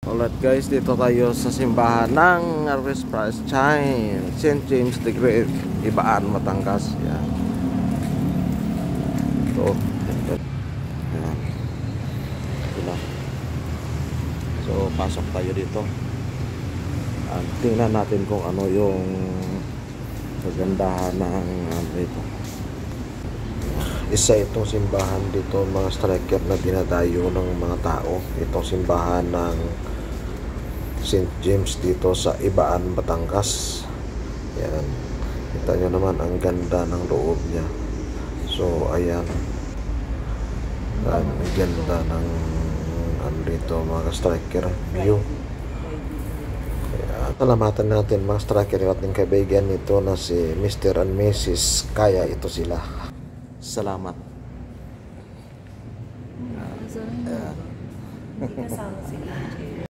Alright guys, dito tayo sa simbahan ng Presbyterian St. James the Great, Ibaan, Batangas. Yan. Ito. Yan. Ito. So, pasok tayo dito. At tingnan natin kung ano yung kagandahan ng dito. Isa itong simbahan dito, mga striker na dinadayo ng mga tao. Itong simbahan ng St. James dito sa Ibaan, Batangas. Yan. Kita nyo naman ang ganda ng loob niya. So, ayan. Ang ganda ng dito, mga striker view. Kaya, salamatan natin mga striker yung ating kaibigan nito na si Mr. and Mrs. Kaya ito sila. Salamat. Hindi kasama si AJ.